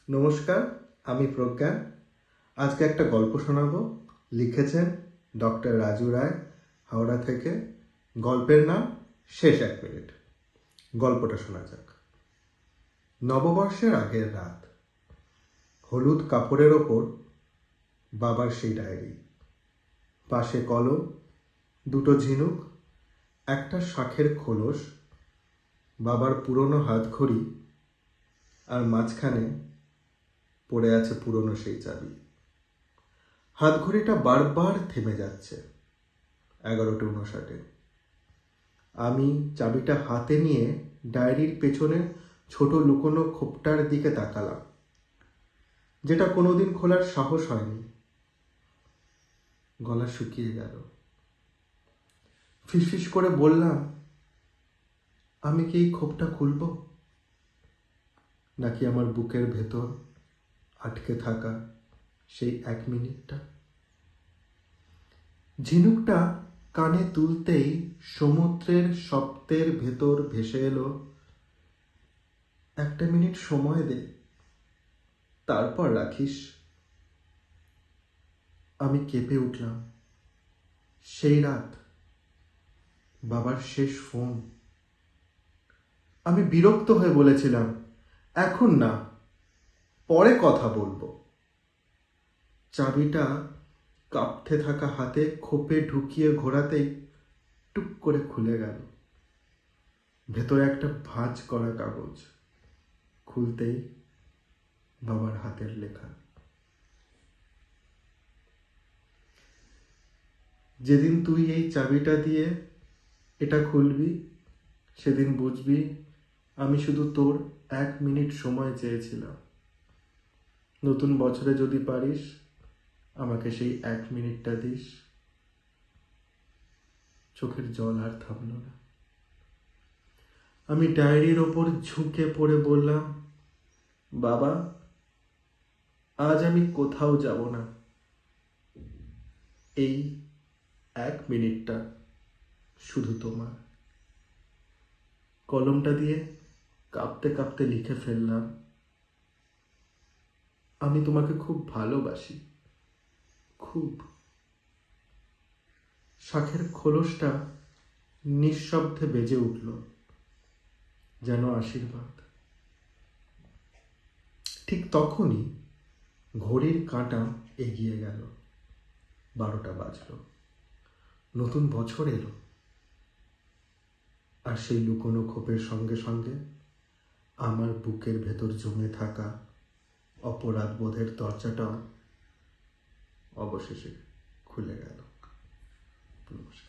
নমস্কার, আমি প্রজ্ঞা। আজকে একটা গল্প শোনাবো। লিখেছেন ডক্টর রাজু রায়, হাওড়া থেকে। গল্পের নাম শেষ 1 মিনিট। গল্পটা শোনা যাক। নববর্ষের আগের রাত। হলুদ কাপড়ের ওপর বাবার সেই ডায়েরি, পাশে কলম, 2টো ঝিনুক, একটা শাঁখের খোলস, বাবার পুরনো হাতঘড়ি, আর মাঝখানে পড়ে আছে পুরনো সেই চাবি। হাতঘড়িটা বারবার থেমে যাচ্ছে 11:59। আমি চাবিটা হাতে নিয়ে ডায়েরির পেছনে ছোট লুকোনো খোপটার দিকে তাকালাম, যেটা কোনোদিন খোলার সাহস হয়নি। গলা শুকিয়ে গেল। ফিসফিস করে বললাম, আমি কি এই খোপটা খুলব, নাকি আমার বুকের ভেতর আটকে থাকা সেই 1 মিনিটটা? ঝিনুকটা কানে তুলতেই সমুদ্রের শব্দের ভেতর ভেসে এলো, 1 মিনিট সময় দে, তারপর রাখিস। আমি কেঁপে উঠলাম। সেই রাত, বাবার শেষ ফোন। আমি বিরক্ত হয়ে বলেছিলাম, এখন না, পরে কথা বলবো। চাবিটা কাঁপতে থাকা হাতে খোপে ঢুকিয়ে ঘোরাতেই টুক করে খুলে গেল। ভেতরে একটা ভাঁজ করা কাগজ। খুলতেই বাবার হাতের লেখা। যেদিন তুই এই চাবিটা দিয়ে এটা খুলবি, সেদিন বুঝবি আমি শুধু তোর 1 মিনিট সময় চেয়েছিলাম। নতুন বছরে যদি পারিস, আমাকে সেই 1 মিনিটটা দিস। চোখের জল আর থামল না। আমি ডায়েরির ওপর ঝুঁকে পড়ে বললাম, বাবা, আজ আমি কোথাও যাব না। এই 1 মিনিটটা শুধু তোমার। কলমটা দিয়ে কাঁপতে কাঁপতে লিখে ফেললাম, আমি তোমাকে খুব ভালোবাসি, খুব। শাঁখের খোলসটা নিঃশব্দে বেজে উঠল, যেন আশীর্বাদ। ঠিক তখনই ঘড়ির কাঁটা এগিয়ে গেল। 12টা বাজল। নতুন বছর এলো। আর সেই লুকোনো খোপের সঙ্গে সঙ্গে আমার বুকের ভেতর জমে থাকা অপরাধ বোধের দরজাটা অবশেষে খুলে গেল। নমস্কার।